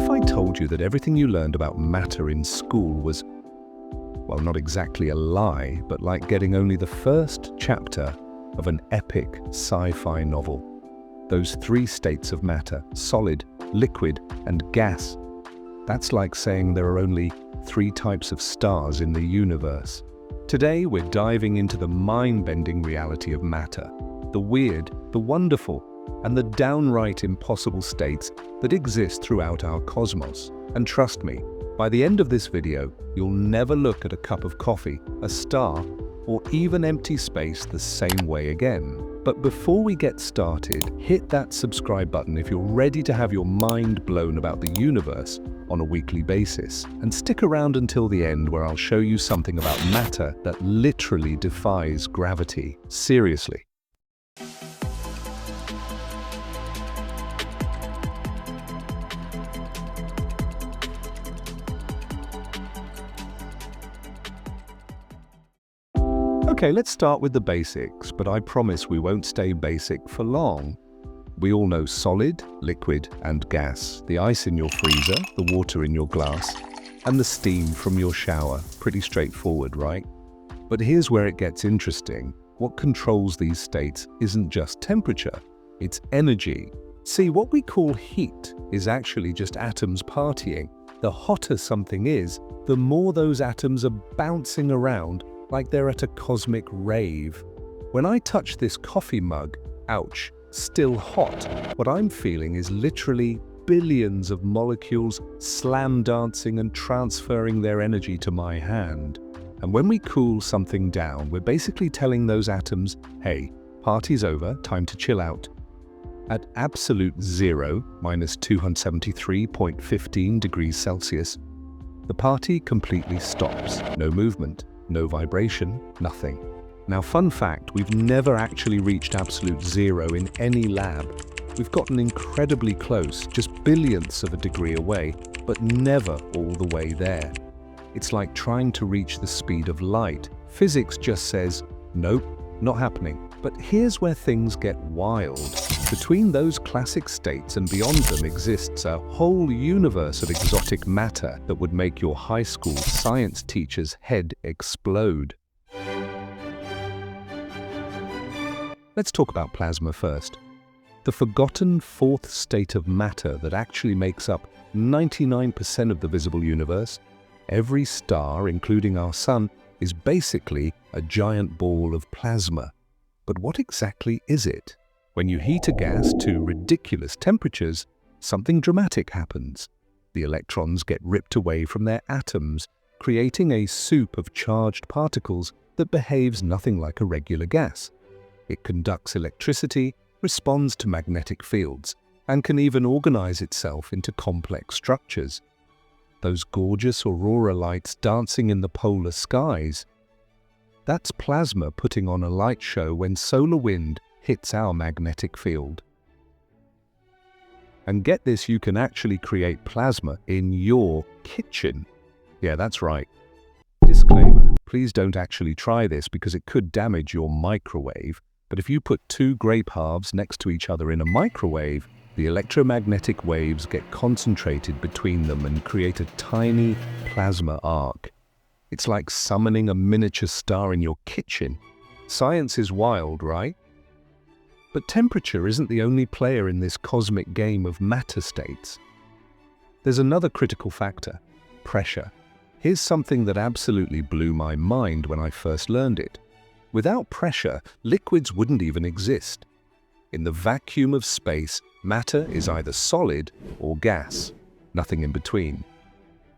if I told you that everything you learned about matter in school was, well, not exactly a lie, but like getting only the first chapter of an epic sci-fi novel? Those three states of matter, solid, liquid, and gas. That's like saying there are only three types of stars in the universe. Today, we're diving into the mind-bending reality of matter, the weird, the wonderful, and the downright impossible states that exist throughout our cosmos. And trust me, by the end of this video, you'll never look at a cup of coffee, a star, or even empty space the same way again. But before we get started, hit that subscribe button if you're ready to have your mind blown about the universe on a weekly basis. And stick around until the end, where I'll show you something about matter that literally defies gravity. Seriously. Okay, let's start with the basics, but I promise we won't stay basic for long. We all know solid, liquid, and gas. The ice in your freezer, the water in your glass, and the steam from your shower. Pretty straightforward, right? But here's where it gets interesting. What controls these states isn't just temperature, it's energy. See, what we call heat is actually just atoms partying. The hotter something is, the more those atoms are bouncing around like they're at a cosmic rave. When I touch this coffee mug, ouch, still hot, what I'm feeling is literally billions of molecules slam dancing and transferring their energy to my hand. And when we cool something down, we're basically telling those atoms, hey, party's over, time to chill out. At absolute zero, minus 273.15 degrees Celsius, the party completely stops. No movement, no vibration, nothing. Now, fun fact, we've never actually reached absolute zero in any lab. We've gotten incredibly close, just billionths of a degree away, but never all the way there. It's like trying to reach the speed of light. Physics just says, nope, not happening. But here's where things get wild. Between those classic states and beyond them exists a whole universe of exotic matter that would make your high school science teacher's head explode. Let's talk about plasma first. The forgotten fourth state of matter that actually makes up 99% of the visible universe. Every star, including our sun, is basically a giant ball of plasma. But what exactly is it? When you heat a gas to ridiculous temperatures, something dramatic happens. The electrons get ripped away from their atoms, creating a soup of charged particles that behaves nothing like a regular gas. It conducts electricity, responds to magnetic fields, and can even organize itself into complex structures. Those gorgeous aurora lights dancing in the polar skies, that's plasma putting on a light show when solar wind hits our magnetic field. And get this, you can actually create plasma in your kitchen. Yeah, that's right. Disclaimer, please don't actually try this because it could damage your microwave. But if you put two grape halves next to each other in a microwave, the electromagnetic waves get concentrated between them and create a tiny plasma arc. It's like summoning a miniature star in your kitchen. Science is wild, right? But temperature isn't the only player in this cosmic game of matter states. There's another critical factor: pressure. Here's something that absolutely blew my mind when I first learned it. Without pressure, liquids wouldn't even exist. In the vacuum of space, matter is either solid or gas, nothing in between.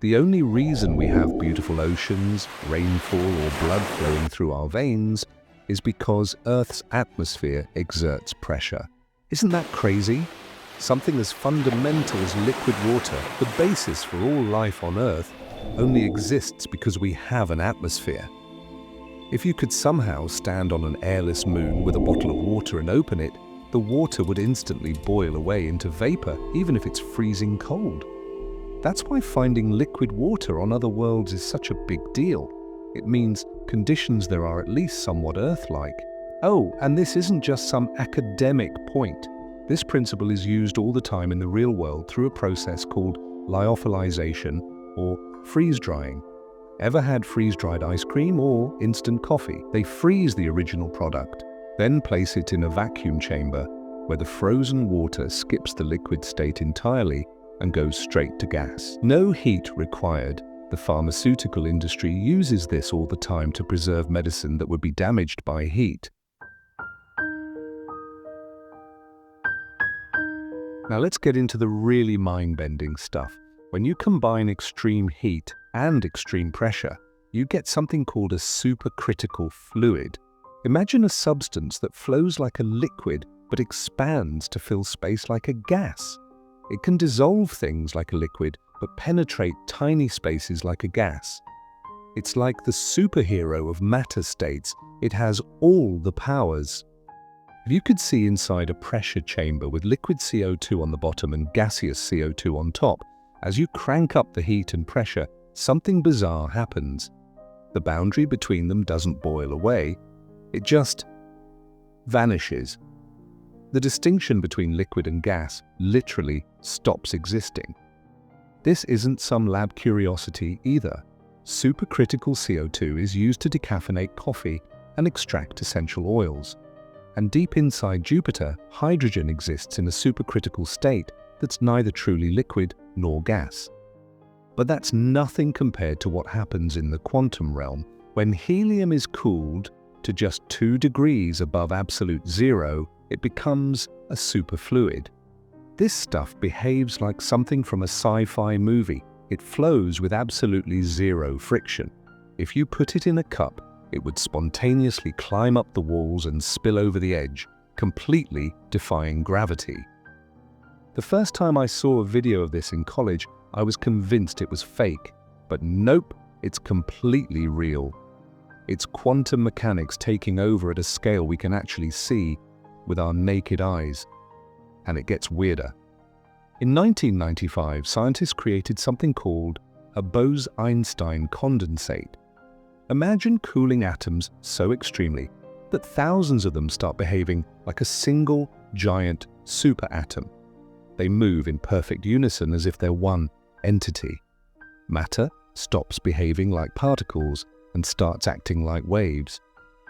The only reason we have beautiful oceans, rainfall, or blood flowing through our veins is because Earth's atmosphere exerts pressure. Isn't that crazy? Something as fundamental as liquid water, the basis for all life on Earth, only exists because we have an atmosphere. If you could somehow stand on an airless moon with a bottle of water and open it, the water would instantly boil away into vapor, even if it's freezing cold. That's why finding liquid water on other worlds is such a big deal. It means conditions there are at least somewhat Earth-like. Oh, and this isn't just some academic point. This principle is used all the time in the real world through a process called lyophilization, or freeze-drying. Ever had freeze-dried ice cream or instant coffee? They freeze the original product, then place it in a vacuum chamber where the frozen water skips the liquid state entirely and goes straight to gas. No heat required. The pharmaceutical industry uses this all the time to preserve medicine that would be damaged by heat. Now let's get into the really mind-bending stuff. When you combine extreme heat and extreme pressure, you get something called a supercritical fluid. Imagine a substance that flows like a liquid but expands to fill space like a gas. It can dissolve things like a liquid but penetrate tiny spaces like a gas. It's like the superhero of matter states. It has all the powers. If you could see inside a pressure chamber with liquid CO2 on the bottom and gaseous CO2 on top, as you crank up the heat and pressure, something bizarre happens. The boundary between them doesn't boil away, it just vanishes. The distinction between liquid and gas literally stops existing. This isn't some lab curiosity either. Supercritical CO2 is used to decaffeinate coffee and extract essential oils. And deep inside Jupiter, hydrogen exists in a supercritical state that's neither truly liquid nor gas. But that's nothing compared to what happens in the quantum realm when helium is cooled to just 2 degrees above absolute zero. It becomes a superfluid. This stuff behaves like something from a sci-fi movie. It flows with absolutely zero friction. If you put it in a cup, it would spontaneously climb up the walls and spill over the edge, completely defying gravity. The first time I saw a video of this in college, I was convinced it was fake, but nope, it's completely real. It's quantum mechanics taking over at a scale we can actually see with our naked eyes. And it gets weirder. In 1995, scientists created something called a Bose-Einstein condensate. Imagine cooling atoms so extremely that thousands of them start behaving like a single giant superatom. They move in perfect unison as if they're one entity. Matter stops behaving like particles and starts acting like waves.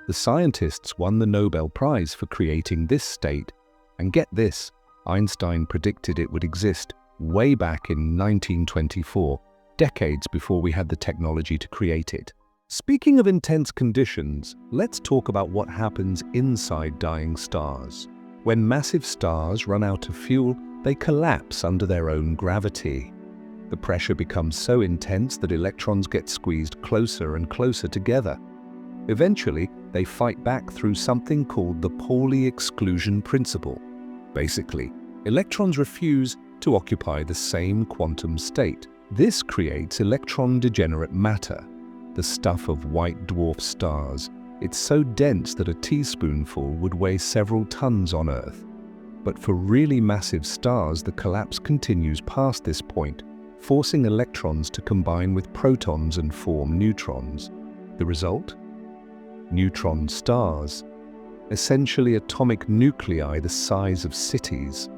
The scientists won the Nobel Prize for creating this state, and get this, Einstein predicted it would exist way back in 1924, decades before we had the technology to create it. Speaking of intense conditions, let's talk about what happens inside dying stars. When massive stars run out of fuel, they collapse under their own gravity. The pressure becomes so intense that electrons get squeezed closer and closer together. Eventually, they fight back through something called the Pauli exclusion principle. Basically, electrons refuse to occupy the same quantum state. This creates electron-degenerate matter, the stuff of white dwarf stars. It's so dense that a teaspoonful would weigh several tons on Earth. But for really massive stars, the collapse continues past this point, forcing electrons to combine with protons and form neutrons. The result? Neutron stars. Essentially atomic nuclei the size of cities.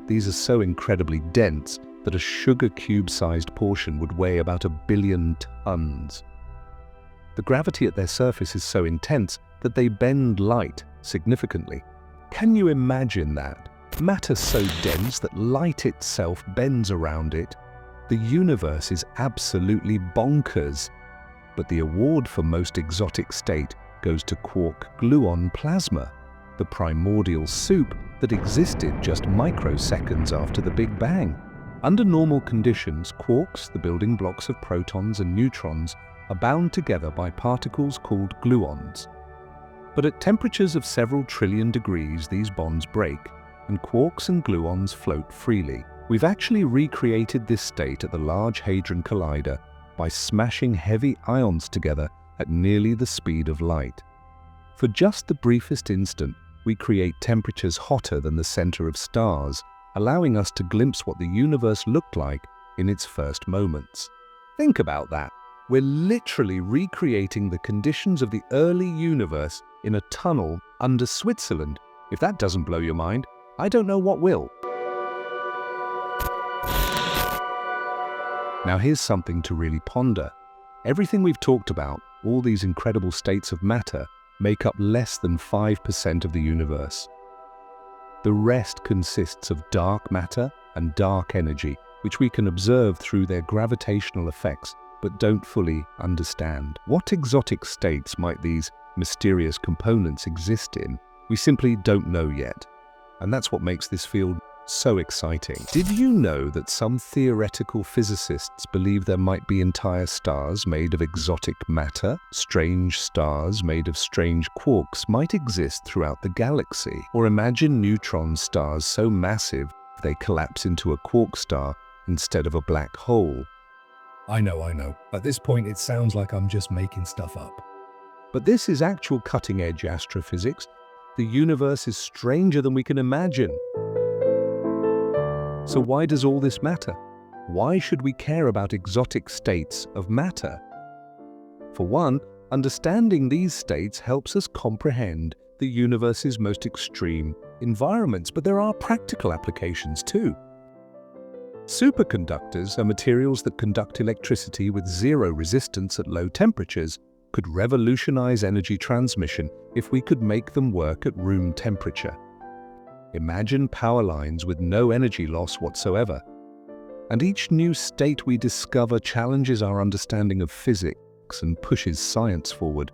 These are so incredibly dense that a sugar cube-sized portion would weigh about 1 billion tons. The gravity at their surface is so intense that they bend light significantly. Can you imagine that? Matter so dense that light itself bends around it. The universe is absolutely bonkers. But the award for most exotic state goes to Quark-Gluon plasma, the primordial soup that existed just microseconds after the Big Bang. Under normal conditions, quarks, the building blocks of protons and neutrons, are bound together by particles called gluons. But at temperatures of several trillion degrees, these bonds break, and quarks and gluons float freely. We've actually recreated this state at the Large Hadron Collider by smashing heavy ions together at nearly the speed of light. For just the briefest instant, we create temperatures hotter than the center of stars, allowing us to glimpse what the universe looked like in its first moments. Think about that. We're literally recreating the conditions of the early universe in a tunnel under Switzerland. If that doesn't blow your mind, I don't know what will. Now here's something to really ponder. Everything we've talked about, all these incredible states of matter, make up less than 5% of the universe. The rest consists of dark matter and dark energy, which we can observe through their gravitational effects, but don't fully understand. What exotic states might these mysterious components exist in? We simply don't know yet. And that's what makes this field so exciting. Did you know that some theoretical physicists believe there might be entire stars made of exotic matter? Strange stars made of strange quarks might exist throughout the galaxy. Or imagine neutron stars so massive they collapse into a quark star instead of a black hole. I know. At this point, it sounds like I'm just making stuff up. But this is actual cutting-edge astrophysics. The universe is stranger than we can imagine. So why does all this matter? Why should we care about exotic states of matter? For one, understanding these states helps us comprehend the universe's most extreme environments, but there are practical applications too. Superconductors are materials that conduct electricity with zero resistance at low temperatures, could revolutionize energy transmission if we could make them work at room temperature. Imagine power lines with no energy loss whatsoever. And each new state we discover challenges our understanding of physics and pushes science forward.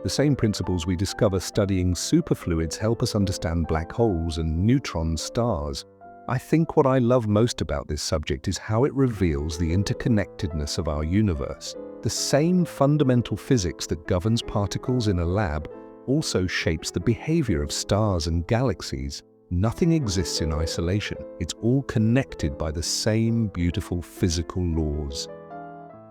The same principles we discover studying superfluids help us understand black holes and neutron stars. I think what I love most about this subject is how it reveals the interconnectedness of our universe. The same fundamental physics that governs particles in a lab also shapes the behavior of stars and galaxies. Nothing exists in isolation. It's all connected by the same beautiful physical laws.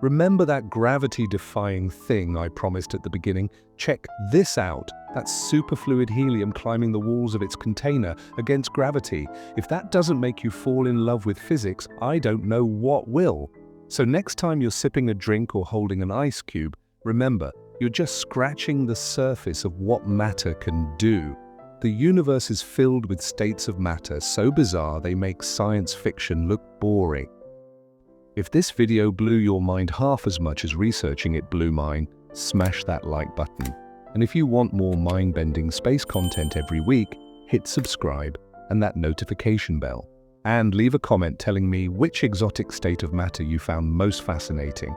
Remember that gravity-defying thing I promised at the beginning? Check this out. That's superfluid helium climbing the walls of its container against gravity. If that doesn't make you fall in love with physics, I don't know what will. So next time you're sipping a drink or holding an ice cube, remember, you're just scratching the surface of what matter can do. The universe is filled with states of matter so bizarre they make science fiction look boring. If this video blew your mind half as much as researching it blew mine, smash that like button. And if you want more mind-bending space content every week, hit subscribe and that notification bell. And leave a comment telling me which exotic state of matter you found most fascinating.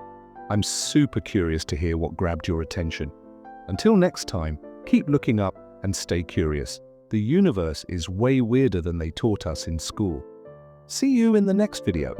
I'm super curious to hear what grabbed your attention. Until next time, keep looking up and stay curious. The universe is way weirder than they taught us in school. See you in the next video.